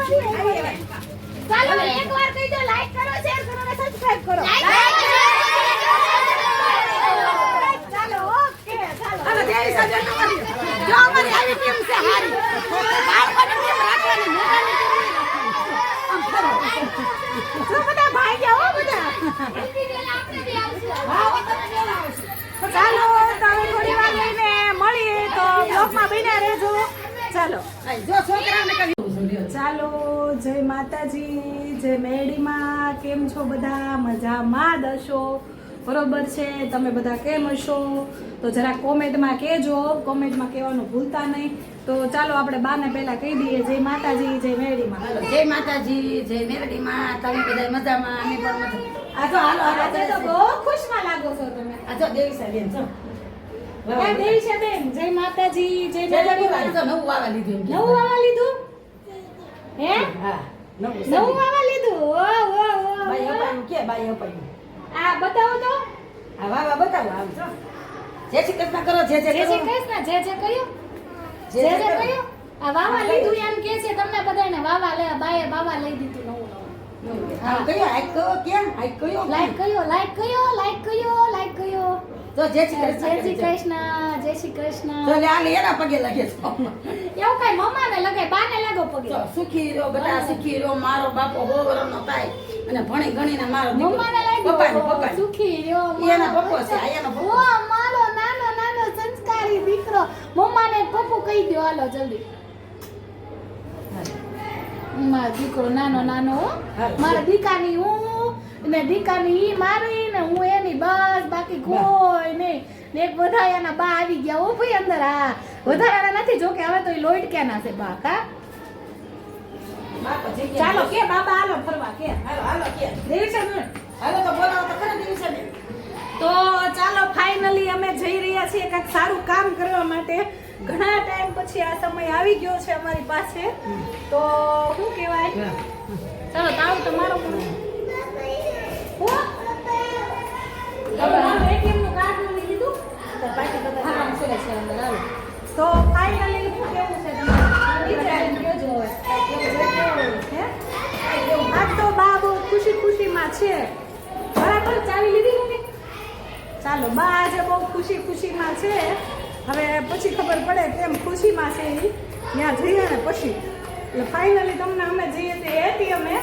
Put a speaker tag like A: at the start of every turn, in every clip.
A: ચાલો એકવાર કહી દો, લાઈક કરો, શેર કરો અને સબસ્ક્રાઇબ કરો. ચાલો ઓકે, ચાલો.
B: હાલો દેવી સજન નો કરી. જો અમારી આવી ટીમ છે હારી. બાળકોની ટીમ રાખવાની, મોટાની ટીમ નહીં રાખવાની. આમ ફરો.
A: જો બધા ભાઈ ગયા હો બધા.
B: હા, ઓ તમે લેવા આવશો.
A: ચાલો તો હવે થોડી વાર રહીને મળીએ, તો બ્લોગમાં બન્યા રહેજો. ચાલો
B: જો છોકરાને કરી
A: ચાલો, જય માતાજી, જય મેડીમાં. કેમ છો બધા? મજામાં જ હશો, બરોબર છે? તમે બધા કેમ હશો? તો જરા કોમેન્ટમાં કહેજો, કોમેન્ટમાં કહેવાનું ભૂલતા નહીં. તો ચાલો આપણે બાને પહેલા કહી દઈએ, જય માતાજી, જય મેડીમાં.
B: હાલો જય માતાજી, જય મેરડીમાં. તમે બધા મજામાં, અમે પણ મજામાં. આ જો હાલો હાલો
A: આજે તો બહુ ખુશમાં લાગો છો તમે.
B: આ જો દેવી સાહેબ છો.
A: હે દેવી છે બેન, જય માતાજી, જય મેડીમાં.
B: જો નવું વાવા લીધું એમ કે.
A: નવું વાવા લીધું? હે
B: હા નવું
A: નવું વાવા લીધું? ઓ
B: બાઈ અપાયું કે બાઈ અપાયું.
A: આ બતાવો તો.
B: આ વાવા બતાવો આમ છો. જય શ્રી કૃષ્ણ કરો, જય જય
A: જે
B: કરો.
A: કૃષ્ણ, જે કયું?
B: જે
A: જે
B: જે કરો.
A: કયું? આ વાવા લીધું એમ કે છે તમને બધાને. વાવા લે, બાએ વાવા લઈ દીધું નવું નવું.
B: હા કયો હાઈક કયો કેમ હાઈક કયો
A: લાઈક કયો, લાઈક કયો, લાઈક કયો, લાઈક કયો.
B: તો જય શ્રી
A: જય
B: કૃષ્ણ
A: શ્રી કૃષ્ણ, જય શ્રી કૃષ્ણ.
B: તો લે આલે એના પગે લાગે છે.
A: એવું કઈ મમ્માને લગાય, બાને લાગો પગે.
B: તો સુખી રહ્યો બેટા, સુખી રહ્યો. મારો બાપો હો વરનો થાય અને ભણી ગણીને મારો દીકરો
A: મમ્માને લાગ્યો
B: પપ્પા
A: સુખી રહ્યો.
B: એનો પપ્પો છે, આ એનો પપ્પો.
A: ઓ મારો નાનો નાનો સંસ્કારી દીકરો. મમ્માને પપ્પુ કહી દો, હાલો જલ્દી. મારો દીકરો નાનો નાનો હો.
B: હાલો.
A: મારા દીકાની હું ને દીકાની ઈ મારી ને હું એની, બસ બાકી કોઈ નહીં. ને એક વધારાના બા આવી ગયા હો ભાઈ અંદર. હા વધારાના નથી, જો કે હવે તો ઈ લોઈટ ક્યાં છે બા. કા
B: બાપો જઈ ગયા.
A: ચાલો કે બાબા હાલો ફરવા કે.
B: હાલો હાલો કે
A: દેવી છે ને?
B: હાલો તો બોલાવો તો ખરા દેવી છે ને.
A: તો ચાલો ફાઇનલી અમે જઈ રહ્યા છીએ કંઈક સારું કામ કરવા માટે. ઘણા ટાઈમ પછી આ સમય આવી ગયો છે અમારી પાસે. તો શું કહેવાય, ચાલો તાવ તમારો પણ તો ફાઇનલી શું કેવું છે વિચારીને કહેજો હવે. હે? આજ તો બા બહુ ખુશી ખુશીમાં છે. બરાબર ચાવી લીધી ને? ચાલો બા આજે બહુ ખુશી ખુશીમાં છે. હવે પછી ખબર પડે કેમ ખુશીમાં છે એ ત્યાં જઈએ ને પછી. એટલે ફાઇનલી તમને અમે જઈએ તે એટીએમે.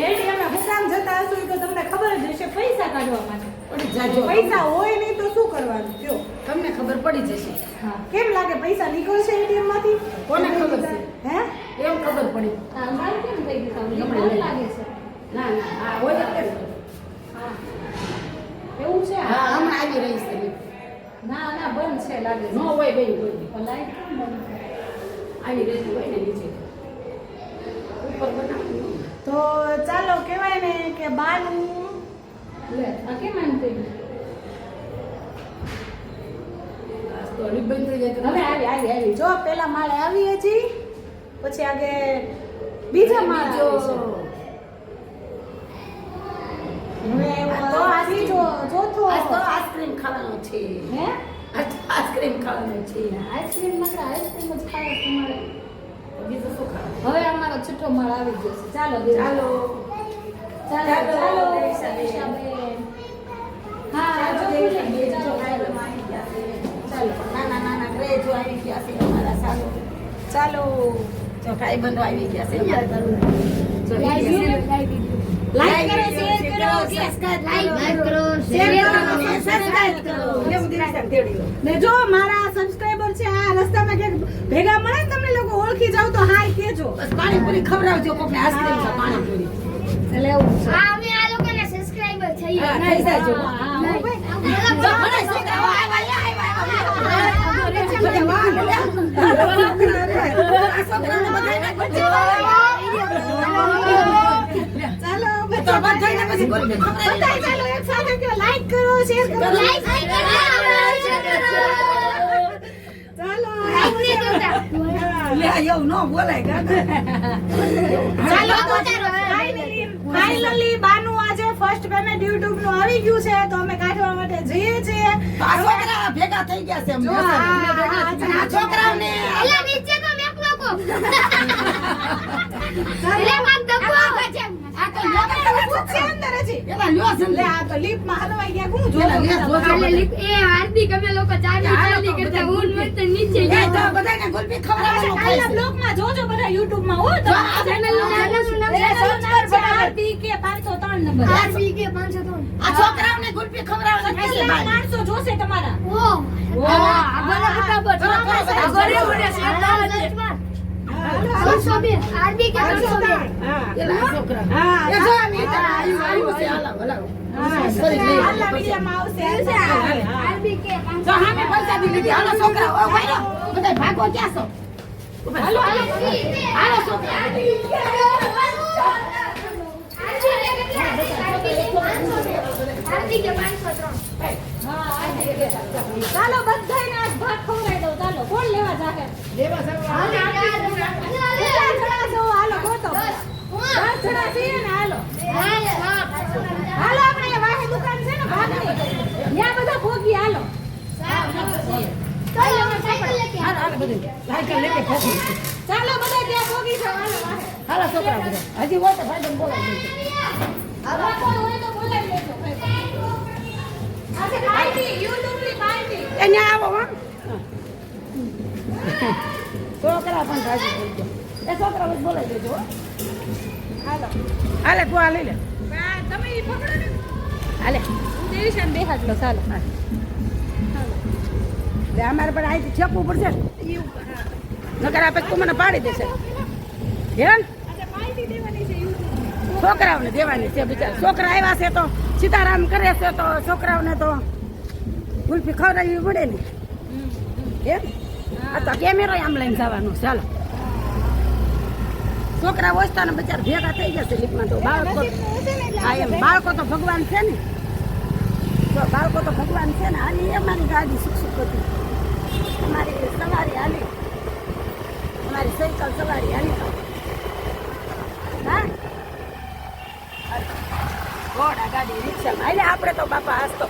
A: એટીએમે હું કામ જતા હશું તો તમને ખબર જ હશે, પૈસા કાઢવા માટે.
B: પડી જાજો.
A: પૈસા હોય નહીં તો શું કરવાનું કયો?
B: તમને ખબર પડી જશે.
A: હા કેમ લાગે પૈસા નીકળશે એટીએમ માંથી?
B: કોને ખબર છે?
A: હે
B: એમ ખબર પડી.
A: આ મારું કેમ થઈ ગયું?
B: ગમે
A: મને
B: લઈ.
A: લાગે છે.
B: ના ના હા હોય એટલે જ.
A: હા એવું છે?
B: હા હમણાં આવી રહી છે.
A: ના ના બંધ છે લાગે
B: નો
A: છે.
B: હોય બેન કોઈ
A: લાઈટ કેમ બંધ છે?
B: આવી રહી હોય ને નીચે ઉપર બનાવવાનું.
A: તો ચાલો કહેવાય ને કે બાનું લે આ કેમ એમ થઈ ગયું?
B: આ તો રિબન થઈ જાય તો
A: હવે આવી જો પેલા માળે આવી હજી, પછી આગે બીજા માળે આવી છે. હવે
B: આ તો
A: આ બીજો ચોથો.
B: આજ તો આઈસ્ક્રીમ ખાવાનો છે.
A: હે
B: આજ તો આઈસ્ક્રીમ ખાવાનો છે.
A: આઈસ્ક્રીમ જ ખાય તમારે.
B: બીજું શું ખાવાનું?
A: હવે અમારો છઠ્ઠો માળ આવી ગયો છે. ચાલો દેવી.
B: ચાલો
A: ચાલો
B: ચાલો,
A: ચાલો
B: દેવીશાબેન.
A: દેવીશાબેન. હા
B: ચાલો
A: જો
B: દેવીશાબેન.
A: ચાલો,
B: જો
A: ચાલો.
B: આવી ગયા છે.
A: ચાલો
B: નાના નાના ગ્રેજો આવી ગયા છે અમારા. ચાલો
A: ચાલો
B: જો ભાઈબંધો આવી ગયા છે. અહીંયા જો
A: લાઈક કરો, શેર કરો,
B: સબસ્ક્રાઇબ કરો,
A: શેર કરો,
B: સબસ્ક્રાઇબ કરો. એમ દિશાને તેડી લો.
A: ને જો મારા સબસ્ક્રાઇબર છે આ રસ્તામાં ક્યાંક ભેગા મળે ને તમને લોકો ઓળખી જાવ તો હાય કેજો.
B: બસ પાણીપુરી ખવડાવજો કોકને. આઈસ્ક્રીમ છે પાણીપુરી.
A: એટલે એવું છે.
C: અમે આ લોકોને સબસ્ક્રાઇબર થઈએ.
B: હા, થઈ જાજો.
A: હા, હા,
B: જો મને છોકરાઓ આવ્યા. બધા વાહ, બધા. આ છોકરાઓને બધાયને બચાવો.
A: ચાલો
B: તો બધાયને પછી કોઈને ખવડાવી
A: બધાય ચાલો એક સાથે કહો, લાઈક કરો, શેર કરો.
C: લાઈક કરો, શેર કરો.
A: ચાલો
B: લે એવું ન બોલાય ગાતા.
A: ચાલો તો ફાઇનલી બાનું આજે ફર્સ્ટ પેમેન્ટ YouTube નું આવી ગયું છે તો અમે કાઢવા માટે જઈએ છીએ.
B: તો આ છોકરા ભેગા થઈ ગયા છે.
A: જો, હા,
B: અને આ છોકરાઓને
C: એલા નીચે તો મેકલો ધક્કો લે માગ ધક્કો
B: આ તો લ્યો
A: છે અંદર હજી
B: એલા લ્યો
A: લે
B: જલ્દી
A: આ તો લીપમાં હલવાઈ ગયા કોણ
B: એલા લે
A: જોવે
B: જોજો
C: એ હાર્દિક અમે લોકો ચાલી કરતા હું મસ્ત નીચે
B: એ
C: ગયા
B: તો બધાને ગુલપી ખવડાવવાનું
A: કાલના બ્લોગમાં જોજો બધા YouTube માં હો તો આ ચેનલનું નામ સર્ચ કરજો RBK 503 નંબર
C: RBK 503
B: આ છોકરાઓને ગુલપી ખવડાવવાનું
A: કેટલા
B: કેટલા
A: માણસો જોશે તમારા
C: ઓ
A: આગળ ફટાફટ
C: RBK 502
B: એલા છોકરા
A: હા
B: એ જો આયું છે હાલા હલાવ કરી લે
A: આલા વિડિયોમાં આવશે
C: RBK
B: જો હામે પૈસા દી લીધી હાલો છોકરા ઓ ભાઈઓ બધા ભાગો ક્યાં છો હાલો હાલો છોકરા
A: ચાલો બધાયને આજ ભાગ ખવડાવી દઉં ચાલો કોણ લેવા જાહે કેટલા જણા છો હાલો ગોતો 10 જણા છીએ ને હાલો હાલો આપણે વાહે દુકાન છે ને ભાગની ત્યાં બધા ભોગી હાલો
B: હાલો બધું લાઈક લેકે ફોકી
A: ચાલો બધા ત્યાં ભોગી જાઓ હાલો વાહે
B: હાલો છોકરા બધા હજી હોય તો ભાઈ બોલાવી દે
A: હવે કોઈ હોય તો બોલાવી લેજો આજે પાર્ટી YouTube ની પાર્ટી
B: અહીંયા આવો હા છોકરા પણ રાજી થઈ ગયા એ છોકરા બસ બોલાવી દેજો હો.
A: હાલો
B: હાલે ગોળા લઈ લે
A: તમે ઈ પકડો ને
B: હાલે
A: હું દેવીશાન બેહાડ લો ચાલો
B: લે અમારે પણ અહીંથી છેકવું પડશે નકર આપે તું મને પાડી દેશે હે
A: આજે પાર્ટી દેવાની છે YouTube
B: છોકરાઓને દેવાની છે બિચારા છોકરા આવ્યા છે તો સીતારામ કરે છે તો છોકરાઓને તો ગુલ્ફી ખવડાવવી પડે ને એમ આ તો કેમેરો આમ લઈને જવાનું ચાલો છોકરા ઓછતા ને બચારા ભેગા થઈ ગયા છે લીપમાં તો બાળકો હા એમ બાળકો તો ભગવાન છે ને જો બાળકો તો ભગવાન છે ને હાલી અમારી ગાડી સુખ સુખ હતી અમારી સવારી હાલી અમારી સાયકલ સવારી હાલી હા ઘોડા ગાડી રિક્ષામાં હાલે આપણે તો બાપા આજ તો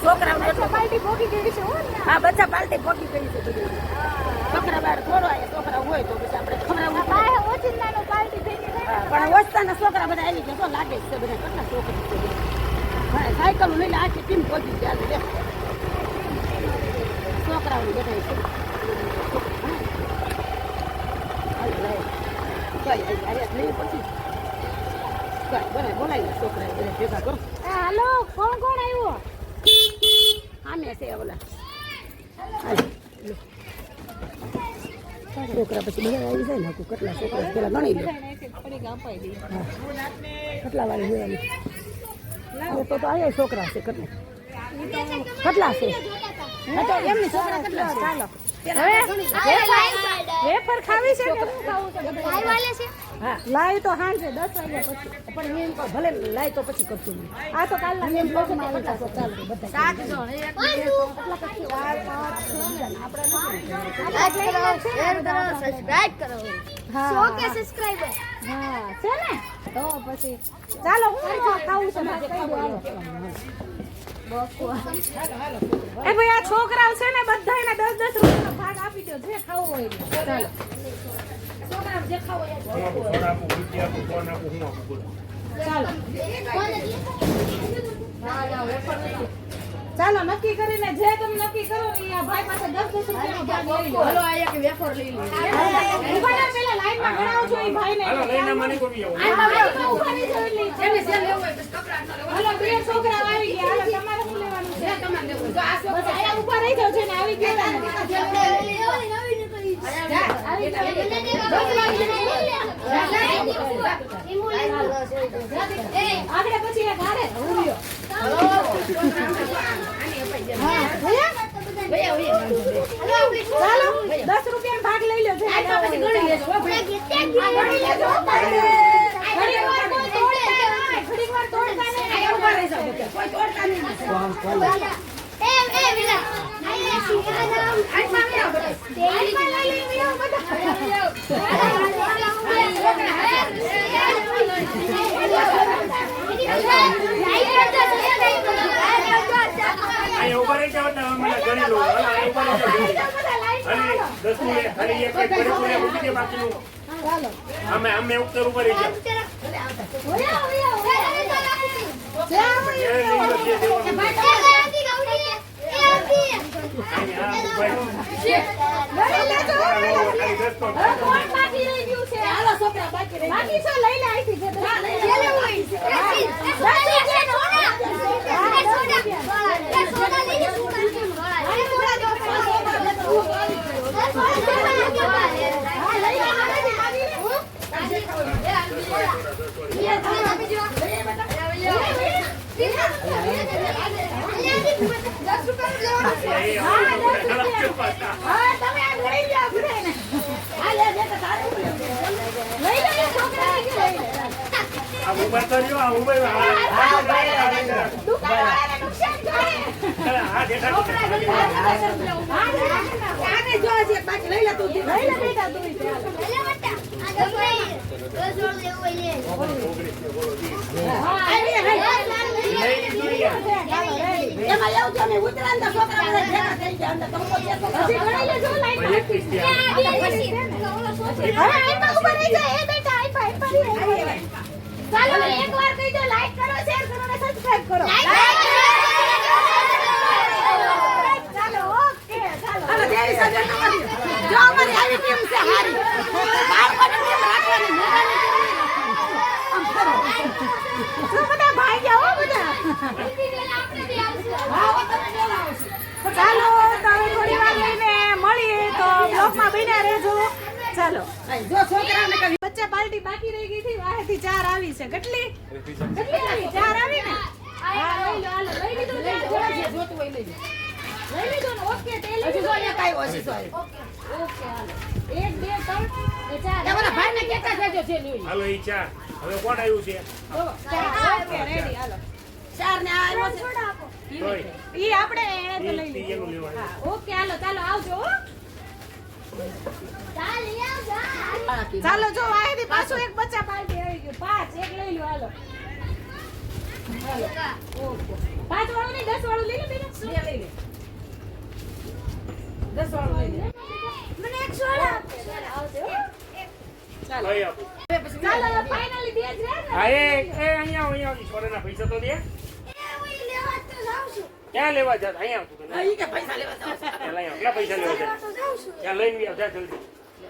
B: છોકરાઓને એટલો
A: પાર્ટી ભોગી ગઈ છે હો ને
B: હા બધા પાલટી પહોંચી ગઈ છે બધી છોકરા બાર થોડો આવે છોકરા હોય તો પછી આપણે ખવડાવવું પડે.
A: બાય ઓચિંતાનો પાર્ટી ભેગી થઈ
B: હા, પણ ઓછતાના છોકરા બધા આવી ગયા તો લાગે છે બધા કેટલા છોકરા છે હા સાયકલ લઈને આખી ટીમ પહોંચી ગયા લે છોકરાઓને બધા છે બોલાવી છોકરા બધા ભેગા કરો
A: હાલો કોણ કોણ આવ્યો
B: આમે છે ઓલા હાલ, લો. છોકરા પછી બધા આવી જાય ને આખું કેટલા છોકરા પેલા ગણી લે હા. કેટલા વાર જોવાની તો આવ્યા છોકરા છે કેટલા કેટલા છે હા, તો એમની છોકરા કેટલા છે ચાલો
A: વેફર ખાવી છે કે હું ખાવું છે
C: લાઈવ વાલે છે
B: હા
A: લાઈ તો હાંજે 10 વાગ્યા પછી
B: પણ એમ કહો, ભલે લાય તો પછી કરશું
A: આ તો કાલના
B: એમ બ્લોગમાં આવી જશે ચાલો બધા
C: સબસ્ક્રાઇબ કરો
A: હા
C: 100 કે સબસ્ક્રાઇબર
A: હા છે ને તો પછી ચાલો હું ખાવું છે મારે કહી દો હાલો. એ ભાઈ આ છોકરાઓ છે ને બધાને 10-10 રૂપિયાનો ભાગ આપી દો જે ખાવું હોય એ. ચાલો છોકરાઓ જે ખાવું હોય એ. ચાલો ચાલો નક્કી કરીને જે તમે નક્કી કરો ને આ ભાઈ પાસે 10-10 રૂપિયાનો ભાગ લઈ લો
B: હાલો આ એક વેફર લઈ લો
A: ઉભા રહો, પેલા લાઈનમાં ગણાવો છો એ ભાઈને લાઈનમાં ઉભા નહીં છો એટલે
B: જેને જે લેવું હોય બસ કપડાં ન લેવા
A: હાલો બે છોકરા આવી ગયા હાલો તમારે શું લેવાનું છે
B: તમારે લેવું જો આ
A: બસ અહીંયા ઉભા રહી જાવ છે ને આવી ગયા ને. આગળ પછી એક હારે ઉભ્યો. હા ભૈયા ચાલો 10 રૂપિયાનો ભાગ લઈ લો જે
B: પછી ગણી લેજો હો ભાઈ
A: ઘણી લેજો. ઘણીવાર કોઈ તોડતા નહીં. ઘણીવાર તોડતા નહીં.
B: અહીંયા ઉભા રહી જાઓ બધા કોઈ તોડતા નહીં
D: અહીંયા ઉભા રહી જાઓ એટલે અમે ગણી લો. હાલો, અહીંયા ઉભા રહી જાઓ. દસમું એ ખાલી એક એક પડે પડે મૂકી દે બાકીનું
A: ચાલો
D: અમે ઉપર ઉપર રહી જાવ
A: બાકી શું લઈ લે અહીંથી
D: આ મોબાઈલ તો રહ્યો આ મોબાઈલ હા દેખા
B: એમાં એવું છે અમે ઉતરાણ છોકરા ભેગા થઈ ગયા અંદર તમે
A: ચાલો એકવાર કહી દો લાઈક કરો શેર કરો અને સબસ્ક્રાઇબ કરો ચાલો ઓકે ચાલો
B: દેવી સજન જો અમારી આવી ટીમ છે હારી બાળકોની ટીમ રાખવાની મોટાની
A: શું બધા ભાઈ ગયા હો બધા ચાલો તો હવે થોડી વાર લઈને મળીએ તો બ્લોગમાં બન્યા રહેજો ચાલો
B: જો છોકરાને કઈ
A: બચ્ચા પાર્ટી બાકી રહી ગઈ હતી વાહેથી 4 આવી છે કેટલી આવી 4 આવી ને હા લઈ લો હાલો લઈ લીધું ને
B: જોતું હોય લઈ
A: લઈ લીધું ને ઓકે તે લઈ
B: હજુ
A: લીધું
B: જો એક આવ્યો છે સોરી
A: ઓકે હાલો 1 2 3 4
B: તમારા ભાઈને કેતા જજો છે લઈ
D: હાલો એ ચા હવે કોણ આવ્યું છે
A: ઓકે રેડી હાલો
B: ચાર ને આવ્યો છે
D: તોય
A: ઈ આપણે એને તો લઈ લીધું
D: એનું લેવા
A: હા ઓકે હાલો ચાલો આવજો હો ચાલો જો વાહેથી પાછું એક બચ્ચા પાર્ટી આવી ગયું 5 એક લઈ લો હાલો ઓકે 5 વાળું નહીં 10 વાળું લઈ લો બેટા
B: બે લઈ લે 10 વાળું લઈ લે
A: મને એક સોડા આવજો ચાલો
D: લઈ આપો
A: ચાલો ફાઇનલી દે જ રે
D: હા એ અહીંયા છોડેના પૈસા તો દે ક્યાં લેવા જા અહીંયા આવતું તને
B: ઈ કે પૈસા લેવા જાવ
D: પેલા કેટલા પૈસા લેવા જા ત્યાં લઈને આવ જા જલ્દી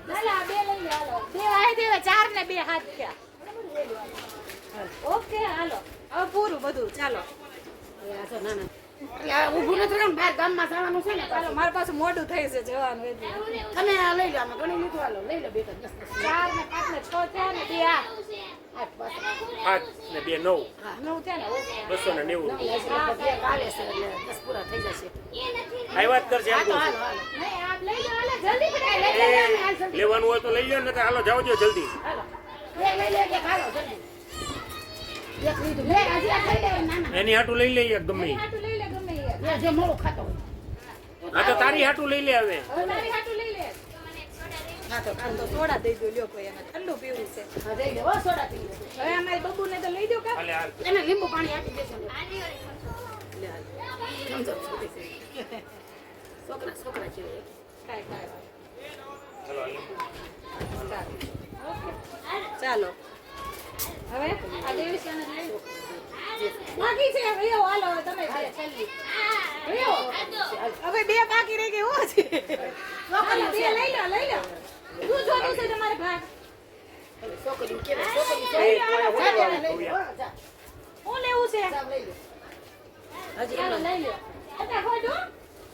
A: ચાલો આ બે લઈ લો હાલો બે વાહે દેવે 4 ને 2 હાથ થયા ઓકે હાલો હવે પૂરું બધું ચાલો
B: ના ના યાર ઊભું નથી રહે બહાર ગામમાં જવાનું છે ને
A: ચાલો મારી પાસે મોડું થઈ છે જવાનું એટલે
B: તમે આ લઈ લો અમે ઘણી લીધું હાલો લઈ લો બેટા
A: 4 ને 5 ને 6 થયા ને 2 આ
D: 5 ને 2 9
A: 9 થયા ને ઓકે
D: 290
B: આવે છે એટલે 10 પૂરા થઈ જશે
D: આ વાત કરશે
B: હા
D: એમ
B: તો
D: કહું
B: હાલો
D: છું.
B: હાલો
A: નહીં આપ લઈ લો હાલો જલ્દી પકડાઈ લઈ લો
D: એ લેવાનું હોય તો લઈ લો ને તો હાલો જાવ દો જલ્દી
B: હાલો લઈ લે કે હાલો જલ્દી એક લીધું લે હજી આ ખાઈ લે ના ના
D: એની હાટું લઈ લઈએ ગમે ઈ.
A: હાટું લઈ લે ગમે એ
B: લે જે મોળું ખાતો હોય
D: હા તો તારી હાટું લઈ લે હવે
A: હવે તારી હાટું લઈ લે
B: હા તો
A: આમ તો સોડા દઈ દો લ્યો કોઈ એને ઠંડુ પીવું છે
B: હા દઈ લે ઓ સોડા પી લે
A: હવે અમારી બબુને તો લઈ દો કા
D: હાલે હાલ
B: એને લીંબુ પાણી આપી દેજો ને છોકરા છે
A: કાઈ
D: હાલો
A: ચાલો હવે આ દેવીશાને લઈ બાકી છે ભઈઓ હાલો હવે તમે ભઈઓ હવે 2 બાકી રહી ગઈ હો છે હાલો 2 લઈ લો શું જોતું છે તમારે ભાગ
B: છોકરી કે
D: એ કોયા બોલાવાનું કહું યાર.
A: હું લેવું છે
B: હજી
A: ચાલો લઈ લો અતા ખોટો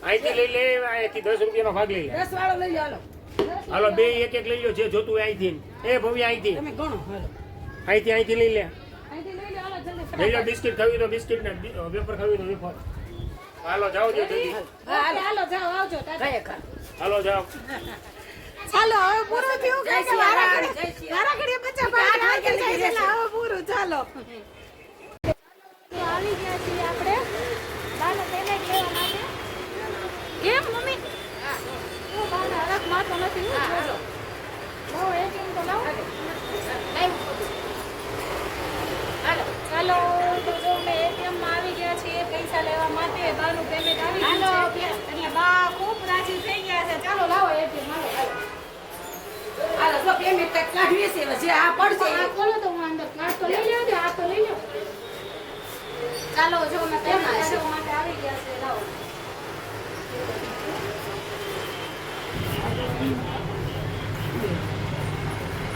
D: અહીંથી લઈ લે અહીંથી 10 રૂપિયાનો ભાગ લઈ લે
B: 10 વાળો લઈ લો હાલો
D: હાલો બે એક એક લઈ લો જે જોતું હોય અહીંથી એ ભવ્ય અહીંથી
B: તમે ગણો હાલો
D: અહીંથી લઈ લે
A: અહીંથી લઈ લો હાલો જલ્દી
D: લઈ લો બિસ્કિટ ખાવી તો બિસ્કિટ ને વેફર ખાવી તો વેફર હાલો જાઓ દો જલ્દી
A: હાલો જાઓ આવજો ટાટા.
B: ગયે ખા
D: હાલો જાઓ
A: ચાલો હવે પૂરું થયું
B: જય
A: કે
B: શ્રી રામ,
A: વારા
B: જય શ્રી રામ.
A: વારા ઘડીએ બચ્ચા પાડી આવી જાય છે એટલે હવે પૂરું ચાલો આવી ગયા છીએ આપણે બાને પેમેન્ટ લેવા માટે કેમ મમ્મી હું બાને હરખ મારતો નથી હું જોજો લાવો એટીએમ તો લાવો ચાલો તો જો અમે એટીએમ માં આવી ગયા છીએ પૈસા લેવા માટે બાનું પેમેન્ટ આવી ગયું છે એટલે બા ખૂબ રાજી થઈ ગયા છે ચાલો લાવો એટીએમ હાલો
B: પેમેન્ટ કંઈક કાઢીએ છે હવે જે આ પડશે
C: આ ખોલો તો હું અંદર કાર્ડ તો લઈ લેજો આ તો લઈ લો
A: ચાલો જો મેં
B: એમાં
A: પેમેન્ટ
B: છે.
A: કરવા માટે આવી ગયા છે લાવો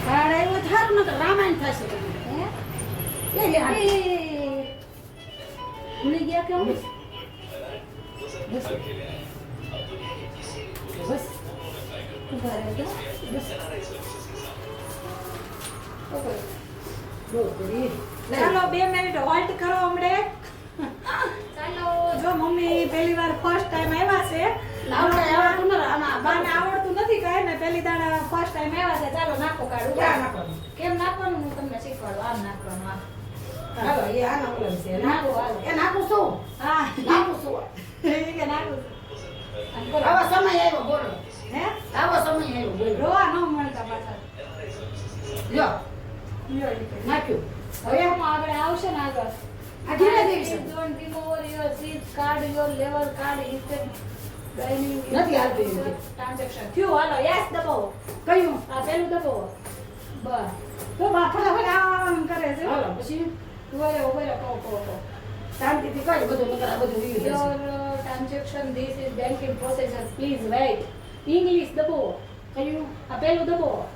B: કાર્ડ આવ્યો થારું ન તો રામાયણ થશે
A: હે
B: એ લે આ.
A: ભૂલી ગયા કે હું
B: બસ
A: ઉભા રહેજો
B: બસ બહુ કરી
A: ચાલો 2 મિનિટ હોલ્ડ કરો હમણે ચાલો જો મમ્મી પહેલી વાર ફર્સ્ટ ટાઈમ આવ્યા છે
B: આપણે આવડતું ન આમાં
A: બાને આવડતું નથી કાંઈ ને પહેલી દાડા ફર્સ્ટ ટાઈમ આવ્યા છે ચાલો નાખો કાઢું
B: ક્યાં નાખવાનું?
A: કેમ નાખવાનું હું તમને શીખવાડું આમ નાખવાનું આ.
B: હાલો એ આના ઓલમ છે
A: નાખો, હાલો.
B: એ નાખું શું
A: હા
B: નાખું શું
A: ઈ કે નાખું આમ કરો.
B: આવો સમય આવ્યો બોલો
A: હે
B: આવો સમય આવ્યો બોલો
A: રોવા ન મળતા પાછા
B: લ્યો
A: લ્યો ઈ કે.
B: નાખ્યું
A: હવે એમાં આગળ આવશે ને આગળ
B: આ ધીરે ધીરે છે.
A: Don't remove your seat card, your level card, instant dining,
B: નથી આવતું એમ કે.
A: transaction. થયું, હાલો, yes દબાવો.
B: કયું
A: આ પેલું દબાવો. બસ. તો બા ફટાફટ આમ કરે છે.
B: હાલો પછી
A: ઉભો રહો, કહો.
B: શાંતિથી કઈ બધું નકર આ બધું વીયું
A: Your
B: જશે.
A: transaction, this is banking procedure, please wait. English દબાવો.
B: કયું
A: આ પેલું દબાવો.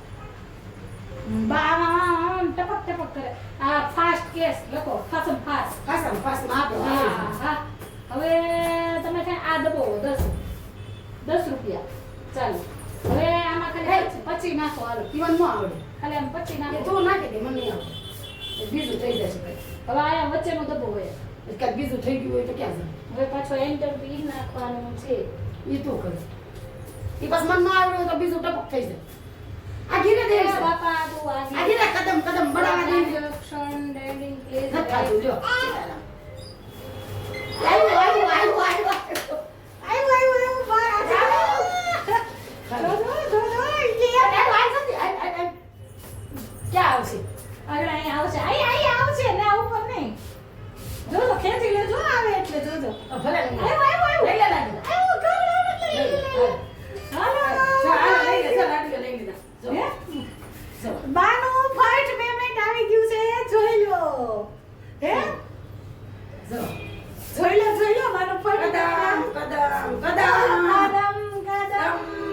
A: બા આમ ટપક કરે. આ ફાસ્ટ કેસ લખો, ફાસમ ફાસ્ટ.
B: પાછા પાછમાં આપો
A: હા, હા. હવે તમે કઈ આ દબાવો 10 રૂપિયા ચાલો હવે આમાં ખાલી 25 નાખો હાલો
B: જીવન નો આવડે
A: ખાલી આમ 25
B: એ
A: નાખો
B: તું નાખી દે મને નહીં આવડે એ બીજું થઈ જશે કઈ
A: હવે આયા વચ્ચેનો દબાવો હોય
B: કાંઈક બીજું થઈ ગયું હોય તો ક્યાં
A: હવે પાછો એન્ટર બી નાખવાનું છે
B: જાય એ તું કરે એ બસ મન ન આવડે તો બીજું ટપક થઈ જાય આ ધીરે ધીરે છે.
A: બાપા તું
B: આ ધીરે કદમ બઢાવા દે
A: ટ્રાન્ઝેક્શન ડેડિંગ પ્લીઝ
B: નથી થતું લ્યો આવ્યું ક્યાં આવશે
A: આગળ અહીંયા આવશે અહીં આવશે ને આ ઉપર નહીં જોજો ખેંચી લેજો આવે એટલે જોજો
B: ભલે
A: આવ્યો
B: લઈ લે લાગી
A: હે? બાનું ફર્સ્ટ પેમેન્ટ આવી ગયું છે જોઈ લો હે જોઈ લો બાનું ફર્સ્ટ કદમ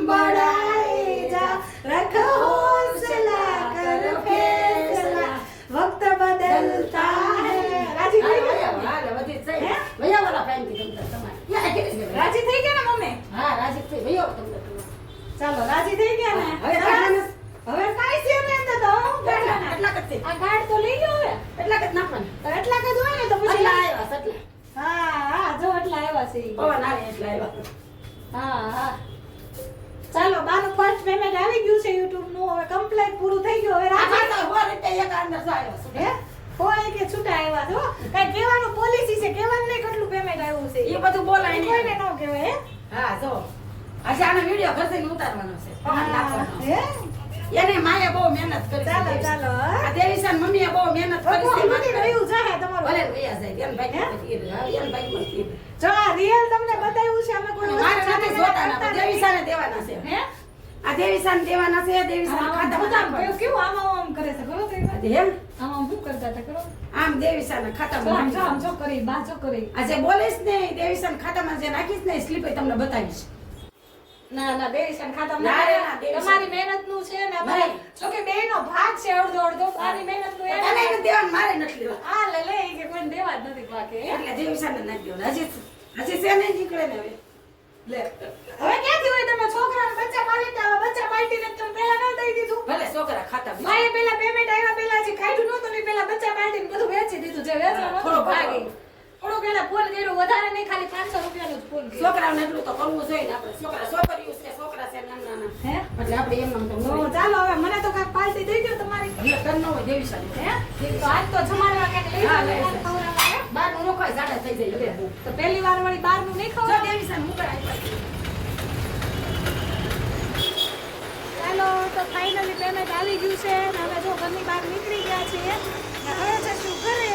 A: बढ़ाए जा रखो हौसला कर फैसला वक्त बदलता है राजी થઈ ગયા રાજી થઈ ગયા ને મમ્મી ચાલો રાજી થઈ ગયા ને
B: હવે કાઢવાના.
A: હવે કાઈ છે ને અંદર તો આ કાર્ડ તો લઈ લો હવે તો એટલા કે હોય ને તો પછી હા જો એટલા આવ્યા છે ઈ. હા ચાલો બાનું ફર્સ્ટ પેમેન્ટ આવી ગયું છે YouTube નું હવે કમ્પ્લીટ પૂરું થઈ ગયું હવે રાજી હે કોઈ કે છૂટા આવ્યા છો કઈ કહેવાનું પોલિસી છે કહેવાનું નહીં કેટલું પેમેન્ટ આવ્યું છે
B: એ બધું બોલાય નહીં.
A: કોઈને ન કહેવાય હે
B: હા જો આજે આનો વિડિયો ઘરથી ઉતારવાનો છે પવન નાખવાનો.
A: હે
B: એને માએ બહુ મહેનત કરી છે.
A: ચાલો
B: આ દેવીસન મમ્મીએ બહુ મહેનત કરી છે.
A: ભગવાન રહ્યું જાહે તમારું
B: ભલે વયા જાય એમ ભાઈ એમ ભાઈ
A: જો આ રિયલ તમને બતાવ્યું છે અમે કોઈ
B: મારે નથી જોતાના દેવીસાને દેવાના છે
A: હે
B: આ દેવીસાને દેવાના છે દેવીસાના ખાતામાં નાખવાના.
A: કેવું આમ કરે છે ખબર કઈ વાત
B: એમ
A: આમ શું કરતા હતા કરો
B: આમ દેવીસાના ખાતામાં
A: આમ
B: નાખવાના.
A: જો કરી બાજો કરી
B: આજે બોલીશ ને દેવીસાના ખાતામાં જે નાખીશ ને સ્લીપ તમને બતાવીશ.
A: ના દેવીસન ખાતા
B: ના, દેવીસન.
A: તમારી મહેનત નું છે ને અમારે
B: નહીં.
A: જો કે બેનો ભાગ છે અડધો મારી મહેનત નું
B: તને નથી દેવાનું, મારે નથી લેવાનું.
A: આ લે કે કોઈ દેવા જ નથી બાકી
B: એટલે દેવીસાને નાખી દેવાનું. હજી છે નહીં નીકળે ને હવે લે
A: હવે ક્યાંથી હોય તમે છોકરાને બચ્ચા પાલટીને તમે પહેલા ન દઈ દીધું
B: ભલે છોકરા ખાતામાં
A: માએ પહેલા પેમેન્ટ આવ્યા પહેલા જે કાઢ્યું નહોતું ને પહેલા બચ્ચા પાલટીને બધું વેચી દીધું જે વેચવાનું
B: થોડો
A: હતું ભાગી થોડું પેલા ફોન કર્યો વધારે નહીં ખાલી 500 રૂપિયાનું જ ફોન કર્યો
B: છોકરાઓને એટલું તો કરવું જોઈએ ને આપણે છોકરીઓ છે છોકરા છે નાના
A: હે
B: એટલે આપણે એમ નામ તો
A: તો ચાલો હવે મને તો કાંઈક પાલટી દઈ દો તમારી
B: એટલે કર ન હોય દેવીસાને
A: હે તો આજ તો જમાડવા કાંઈક લઈ
B: હા,
A: જાવ
B: લઈ
A: ને ખવડાવવા, હે?
B: બાર નું નોખાય જાડા થઈ જાય હવે
A: તો પહેલી વાર વળી બહારનું નહીં
B: જો
A: ખવડાવો
B: દેવીસાને મુકરા આપ્યા
A: ચાલો તો ફાઇનલી પેમેન્ટ આવી ગયું છે અને હવે જો ઘરની બહાર નીકળી ગયા છીએ ને હવે જશું ઘરે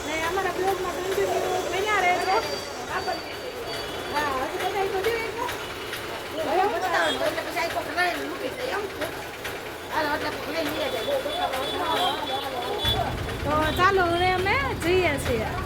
A: ને અમારા બ્લોગમાં કન્ટિન્યુ બન્યા રહેજો હા હજુ બધા તો જોઈએ
B: હવે બતાવો એટલે પછી આ છોકરા મૂકી દે એમ હાલો
A: તો ચાલો હવે અમે જઈએ છીએ.